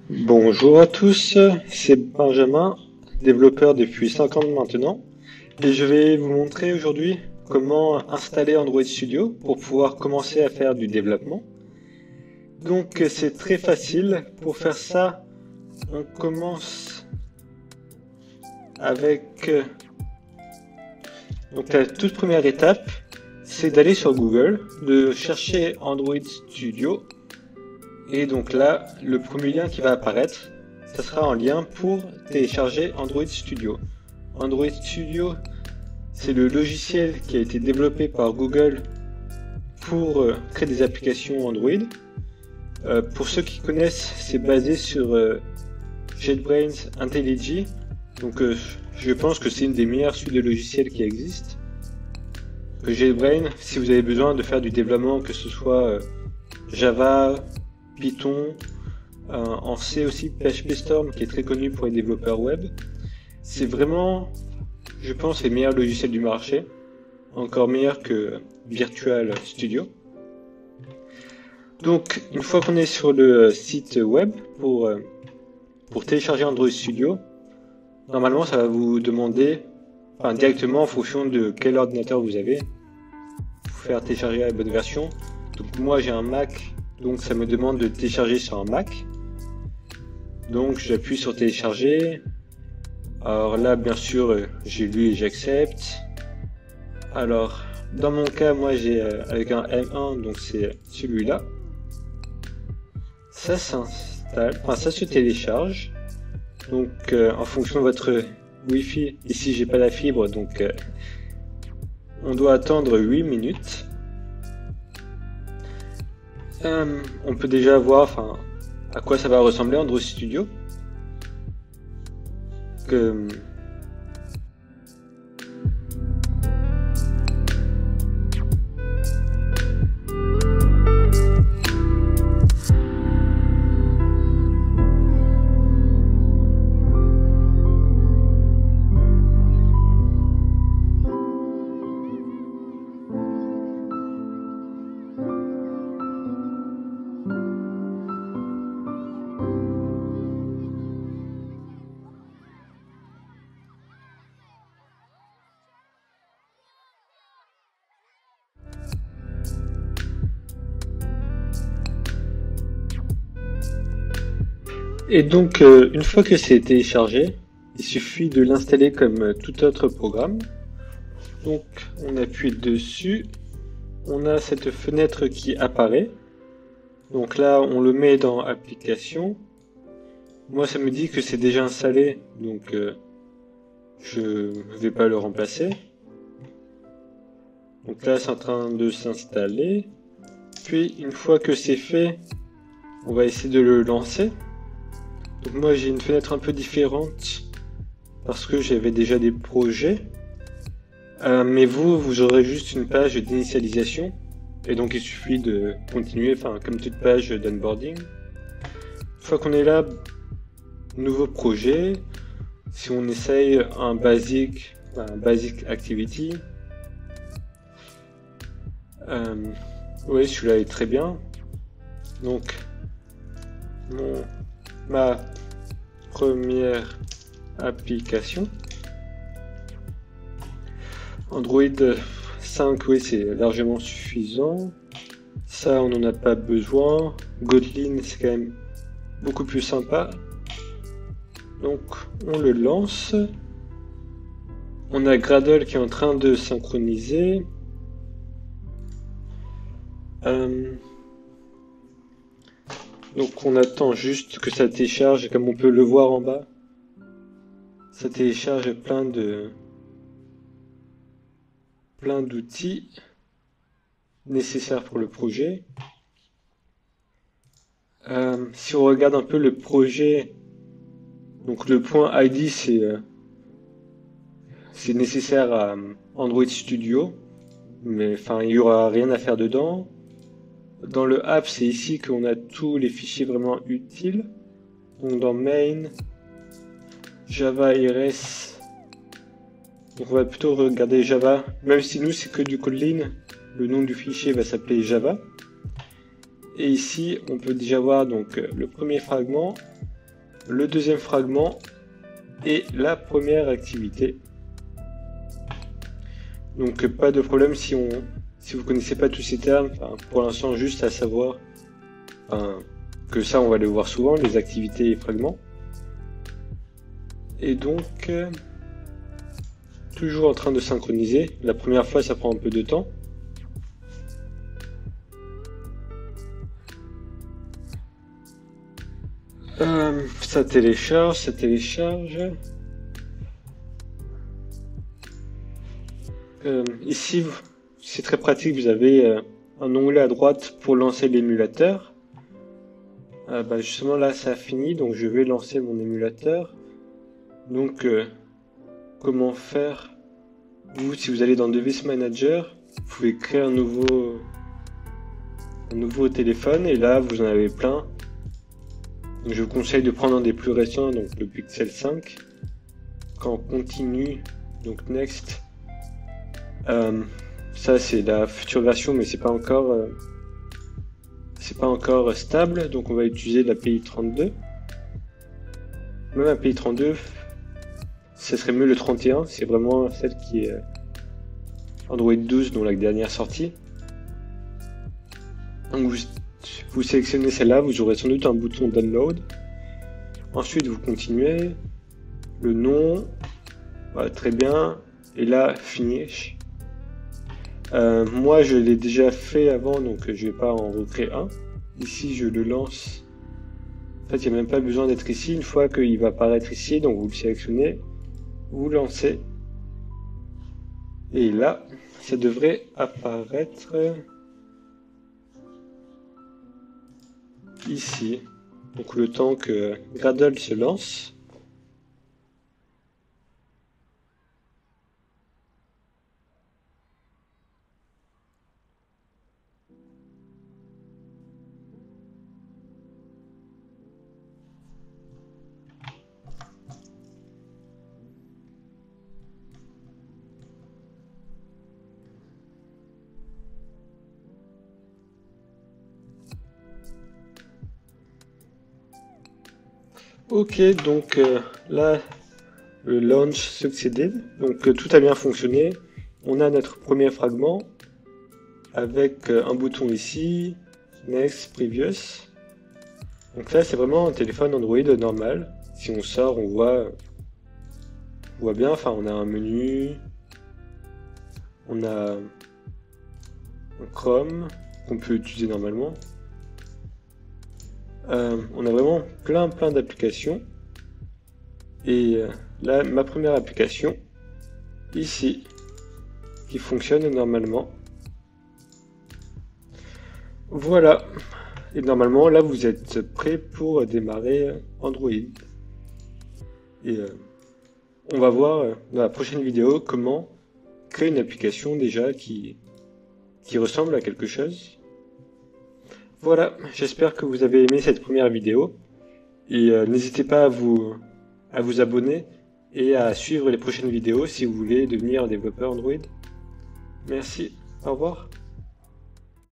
Bonjour à tous, c'est Benjamin, développeur depuis 5 ans maintenant, et je vais vous montrer aujourd'hui comment installer Android Studio pour pouvoir commencer à faire du développement. Donc c'est très facile. Pour faire ça, on commence avec donc la toute première étape, c'est d'aller sur Google, de chercher Android Studio. Et donc là, le premier lien qui va apparaître, ça sera un lien pour télécharger Android Studio. Android Studio, c'est le logiciel qui a été développé par Google pour créer des applications Android. Pour ceux qui connaissent, c'est basé sur JetBrains IntelliJ. Donc je pense que c'est une des meilleures suites de logiciels qui existent. JetBrains, si vous avez besoin de faire du développement, que ce soit Java, Python, en C aussi, PHP Storm qui est très connu pour les développeurs web. C'est vraiment, je pense, les meilleurs logiciels du marché, encore meilleurs que Virtual Studio. Donc, une fois qu'on est sur le site web pour télécharger Android Studio, normalement ça va vous demander, directement en fonction de quel ordinateur vous avez, pour faire télécharger la bonne version. Donc moi j'ai un Mac, donc ça me demande de télécharger sur un Mac. Donc j'appuie sur télécharger. Alors là bien sûr j'ai lu et j'accepte. Alors dans mon cas moi j'ai avec un M1, donc c'est celui-là. Ça s'installe, ça se télécharge. Donc en fonction de votre Wi-Fi, ici j'ai pas la fibre, donc on doit attendre 8 minutes. On peut déjà voir à quoi ça va ressembler Android Studio. Et donc, une fois que c'est téléchargé, il suffit de l'installer comme tout autre programme. Donc, on appuie dessus, on a cette fenêtre qui apparaît. Donc là, on le met dans Applications. Moi, ça me dit que c'est déjà installé, donc je ne vais pas le remplacer. Donc là, c'est en train de s'installer. Puis, une fois que c'est fait, on va essayer de le lancer. Donc moi j'ai une fenêtre un peu différente parce que j'avais déjà des projets, mais vous aurez juste une page d'initialisation et donc il suffit de continuer, comme toute page d'onboarding. Une fois qu'on est là, nouveau projet, si on essaye un basic activity, oui celui-là est très bien. Donc ma première application. Android 5, oui, c'est largement suffisant. Ça, on n'en a pas besoin. Kotlin, c'est quand même beaucoup plus sympa. Donc, on le lance. On a Gradle qui est en train de synchroniser. Donc on attend juste que ça télécharge, et comme on peut le voir en bas, ça télécharge plein d'outils nécessaires pour le projet. Si on regarde un peu le projet, donc le point ID c'est nécessaire à Android Studio, mais il n'y aura rien à faire dedans. Dans le app, c'est ici qu'on a tous les fichiers vraiment utiles. Donc dans main, Java RS, donc on va plutôt regarder Java. Même si nous c'est que du Kotlin, le nom du fichier va s'appeler Java. Et ici, on peut déjà voir donc le premier fragment. le deuxième fragment et la première activité. Donc pas de problème si vous connaissez pas tous ces termes, pour l'instant juste à savoir que ça on va le voir souvent, les activités et fragments. Et donc toujours en train de synchroniser. La première fois ça prend un peu de temps. Ça télécharge. Ici, c'est très pratique, vous avez un onglet à droite pour lancer l'émulateur. Justement là, ça a fini, donc je vais lancer mon émulateur. Donc, comment faire? Vous, si vous allez dans Device Manager, vous pouvez créer un nouveau téléphone, et là, vous en avez plein. Donc, je vous conseille de prendre un des plus récents, donc le Pixel 5. Quand on continue, donc Next. Ça c'est la future version, mais c'est pas encore stable, donc on va utiliser l'API 32. Même l'API 32, ce serait mieux le 31, c'est vraiment celle qui est Android 12, dont la dernière sortie. Donc vous sélectionnez celle-là, vous aurez sans doute un bouton download. Ensuite vous continuez, le nom, très bien, et là finish. Moi je l'ai déjà fait avant, donc je vais pas en recréer un. Ici je le lance. En fait il n'y a même pas besoin d'être ici. Une fois qu'il va apparaître ici, donc vous le sélectionnez, vous lancez. Et là ça devrait apparaître ici. Donc le temps que Gradle se lance. Ok, donc là, le launch succeeded, donc tout a bien fonctionné. On a notre premier fragment avec un bouton ici, Next, Previous. Donc là, c'est vraiment un téléphone Android normal. Si on sort, on voit bien, on a un menu, on a un Chrome qu'on peut utiliser normalement. On a vraiment plein d'applications. Et là, ma première application, ici, qui fonctionne normalement. Voilà. Et normalement, là, vous êtes prêt pour démarrer Android. Et on va voir dans la prochaine vidéo comment créer une application déjà qui ressemble à quelque chose. Voilà, j'espère que vous avez aimé cette première vidéo. Et n'hésitez pas à vous abonner et à suivre les prochaines vidéos si vous voulez devenir développeur Android. Merci, au revoir.